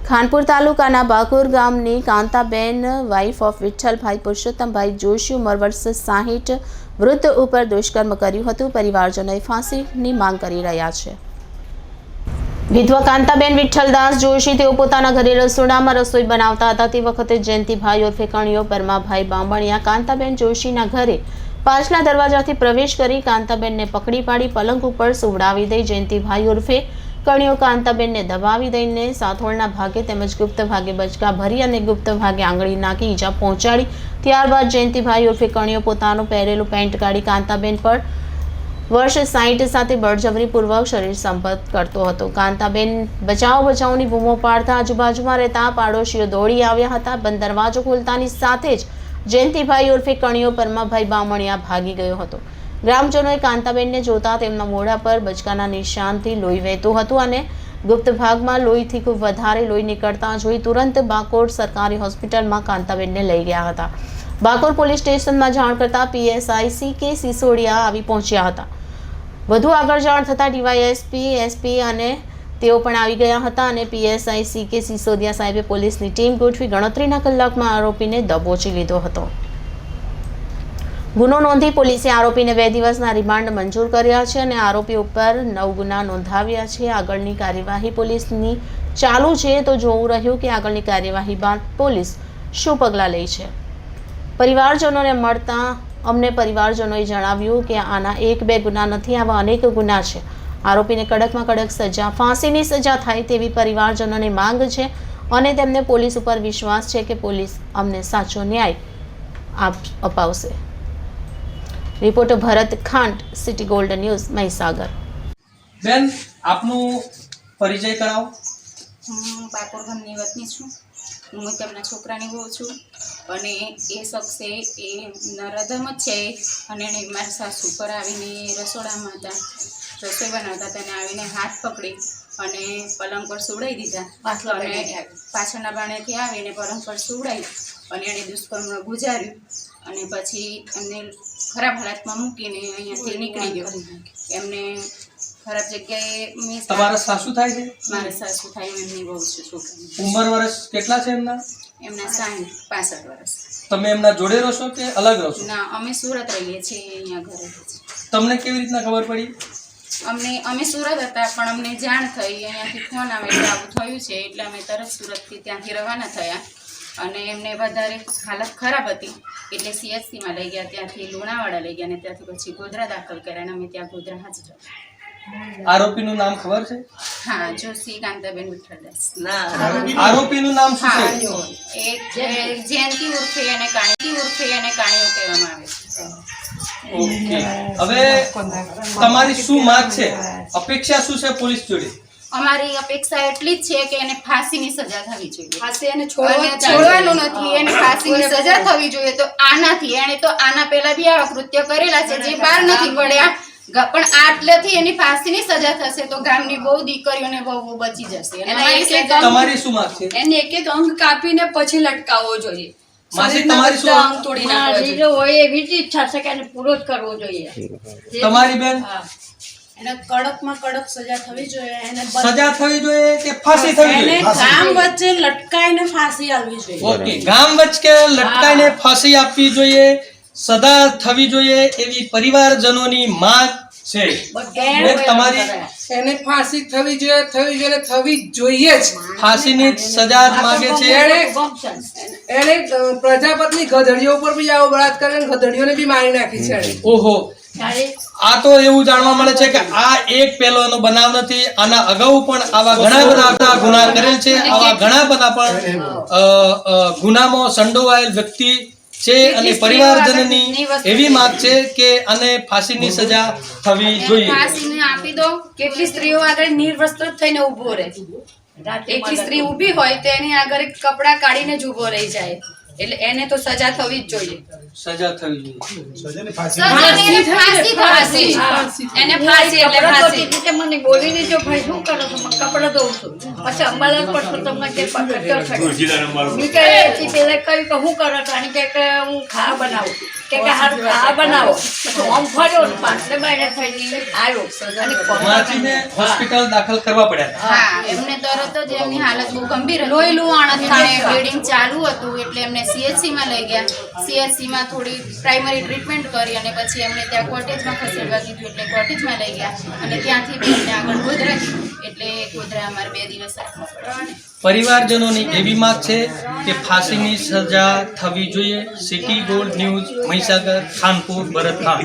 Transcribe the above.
ખાનપુર તાલુકાના બાકોર ગામની Kantaben wife of Vithalbhai Purushottambhai Joshi ઉંમર વર્ષ 60 વૃદ્ધ ઉપર દુષ્કર્મ કર્યું હતું। પરિવારજનોએ ફાંસીની માંગ કરી રહ્યા છે। વિધવા કાંતાબેન વિઠ્ઠલદાસ જોશી તેઓ પોતાના ઘરે રસોડામાં રસોઈ બનાવતા હતા। તે વખતે જયંતિભાઈ ઉર્ફે કણિયો પરમાભાઈ બામણિયા કાંતાબેન જોશીના ઘરે પાછલા દરવાજાથી પ્રવેશ કરી કાંતાબેનને પકડી પાડી પલંગ ઉપર સુવડાવી દઈ જયંતિભાઈ ઉર્ફે કણિયો કાંતાબેનને દબાવી દઈને સાથોળના ભાગે તેમજ ગુપ્ત ભાગે બચકા ભરી અને ગુપ્ત ભાગે આંગળી નાખી ઈજા પહોંચાડી। ત્યારબાદ જયંતિભાઈ ઉર્ફે કણિયો પોતાનું પહેરેલું પેન્ટ કાઢી કાંતાબેન પર વર્ષ 60 સાથે બળજબરીપૂર્વક શરીર સંપર્ક કરતો હતો। કાંતાબેન બચાવની બૂમો પાડતા આજુબાજુમાં રહેતા પાડોશીઓ દોડી આવ્યા હતા। બંધ દરવાજો ખોલતાની સાથે જ જયંતિભાઈ ઉર્ફે કણિયો પરમાભાઈ બામણિયા ભાગી ગયો હતો। ગ્રામજનોએ કાંતાબેનને જોતા તેમના મોઢા પર બચકાના નિશાનથી લોહી વહેતું હતું અને ગુપ્ત ભાગમાં લોહીથી ખૂબ વધારે લોહી નીકળતા જોઈ તુરંત બાકોર સરકારી હોસ્પિટલમાં કાંતાબેનને લઈ ગયા હતા। બાકોર પોલીસ સ્ટેશનમાં જાણ કરતા પીએસઆઈ CK સિસોડિયા આવી પહોંચ્યા હતા। વધુ આગળ જાણ થતાં ડીવાયએસપી SP અને તેઓ પણ આવી ગયા હતા અને પીએસઆઈ CK સિસોદિયા સાહેબે પોલીસની ટીમ ગોઠવી ગણતરીના કલાકમાં આરોપીને દબોચી લીધો હતો। ગુનો નોંધી પોલીસે આરોપીને 2 દિવસના રિમાન્ડ મંજૂર કર્યા છે અને આરોપી ઉપર 9 ગુના નોંધાવ્યા છે। આગળની કાર્યવાહી પોલીસની ચાલુ છે તો જોવું રહ્યું કે આગળની કાર્યવાહી બાદ પોલીસ શું પગલાં લે છે। પરિવારજનોને મળતા અમને પરિવારજનોએ જણાવ્યું કે આના 1-2 ગુના નથી, આવા અનેક ગુના છે। આરોપીને કડકમાં કડક સજા, ફાંસીની સજા થાય તેવી પરિવારજનોની માંગ છે અને તેમને પોલીસ ઉપર વિશ્વાસ છે કે પોલીસ અમને સાચો ન્યાય અપાવશે। Reporter Bharat Khant, City Gold News, Mahisagar. બેન, આપનું પરિચય કરાવો। હું બાકોર ગામની વતની છું। હું તેમના છોકરાની બહુ છું અને એ શખ્સે એ નરાધમ જ છે અને એને મારી સાસુ પર આવીને રસોડામાં હતા, રસોઈ બનાવતા તેને આવીને હાથ પકડી અને પલંગ પર સુવડાવી દીધા અને પાછળના બાણેથી આવીને પલંગ પર સુવડાવી અને એણે દુષ્કર્મ ગુજાર્યું અને પછી એમને ખરાબ હાલતમાં મૂકીને અહીંયાથી નીકળી ગયો। એમને ખરાબ જગ્યાએ તમારા સાસુ થાય છે? મારે સાસુ થાય, એમની બહુ છે છોકરી। ઉંમર વર્ષ કેટલા છે એમના? એમના 65 વર્ષ। તમે એમના જોડે રહો છો કે અલગ રહો છો? ના, અમે સુરત રહીએ છીએ, અહીંયા ઘરે છે। તમને કેવી રીતના ખબર પડી? અમે સુરત હતા પણ અમને જાણ થઈ, અહીંયાથી ફોન આવે એટલે આવું થયું છે એટલે અમે તરત સુરતથી ત્યાંથી રવાના થયા અને એમને વધારે હાલત ખરાબ હતી એટલે CHCમાં લઈ ગયા, ત્યાંથી લુણાવાડા લઈ ગયા અને ત્યાંથી પછી ગોધરા દાખલ કર્યા અને અમે ત્યાં ગોધરા હાજર હતા। આરોપીનું નામ ખબર છે? હા, જોશી કાંતાબેન વિઠ્ઠલદાસ। આરોપીનું નામ શું છે? એક જયંતિ ઉર્ફે અને કાણિયો કહેવામાં આવે છે। ઓકે, હવે તમારી શું માંગ છે, અપેક્ષા શું છે પોલીસ જોડે? અમારી અપેક્ષા એટલી જ છે કે એને ફાંસીની સજા થવી જોઈએ। ફાંસી એને છોડવાનું નથી, એને ફાંસીની સજા થવી જોઈએ। તો આનાથી એને તો આના પહેલા બી આવા કૃત્ય કરેલા છે જે બહાર નથી પડ્યા, પણ આટલેથી એની ફાંસીની સજા થશે તો ગામની બહુ દીકરીઓને બહુ બચી જશે। તમારી શું માંગ છે? એને એક અંગ કાપીને પછી લટકાવવો જોઈએ। માસી, તમારી શું અંગ તોડી નાખવો હોય એવી જ ઈચ્છા છે કે એને પૂરો જ કરવો જોઈએ। તમારી બેન? એને કડકમાં કડક સજા થવી જોઈએ। એને સજા થવી જોઈએ કે ફાંસી થવી જોઈએ? ગામ વચ્ચે લટકાઈને ફાંસી આપવી જોઈએ। ઓકે, ગામ વચ્ચે લટકાઈને ફાંસી આપવી જોઈએ, સજા થવી જોઈએ એવી પરિવારજનોની માંગ છે। તમારી? એને ફાંસી થવી જોઈએ જ। ફાંસીની સજા માંગે છે। એને પ્રજાપતિની ગધડીઓ ઉપર બી આવો બળાત્કાર કરીને ગધડીઓને બી મારી નાખી છે। ઓહો, આ તો એવું જાણવા મળે છે કે આ એક પહેલાનો બનાવ નથી, આના અગાઉ પણ આવા ઘણા બધા ગુના કરેલ છે, આવા ઘણા બધા પણ ગુનામાં સંડોવાયેલ વ્યક્તિ છે અને પરિવારજનની એવી માંગ છે કે આને ફાંસીની સજા થવી જોઈએ। ફાંસીને આપી દો। કેટલી સ્ત્રીઓ આગળ નિર્વસ્ત્ર થઈને ઊભો રહે, એક સ્ત્રી ઊભી હોય તો એની આગળ કપડા કાઢીને જ ઊભો રહી જાય એટલે એને તો સજા થવી જ જોઈએ. સજા થવી જોઈએ. સજાને ફાંસી હા, એને ફાંસી એટલે કપડાં ફાંસી. ધોતી હતી, મને બોલી દીધો ભાઈ શું કરો છો? મેં કપડાં ધોઉં છું. પછી અંબાલાલ પર તો તમને કે પકડ્યો છે. મેં કહે એથી પહેલા કહ્યું કે શું કરો છો? અને કે હું ખાવા બનાવું કે હારું ખાવા બનાવો. પછી આમ ફર્યો ને પાછળ બાયણે થઈને આવ્યો અને વાંચીને હોસ્પિટલ દાખલ કરવા પડ્યા હતા. હા એમને તરત જ એમની હાલત બહુ ગંભીર હતી. લોહી લુહાણ થાય બ્લીડિંગ ચાલુ હતું એટલે એમને CHC માં લઈ ગયા. CHC માં થોડી પ્રાઇમરી ટ્રીટમેન્ટ કરી અને પછી એમને ત્યાં કોટેજમાં ખસેડવા કીધું એટલે કોટેજમાં લઈ ગયા અને ત્યાંથી બી એમને આગળ ગોધરા કીધું એટલે ગોધરા અમારે 2 દિવસ રાખવા પડ્યા. પરિવારજનોની એવી માંગ છે કે ફાંસીની સજા થવી જોઈએ. City Gold News, Mahisagar, Khanpur, Bharat Khan.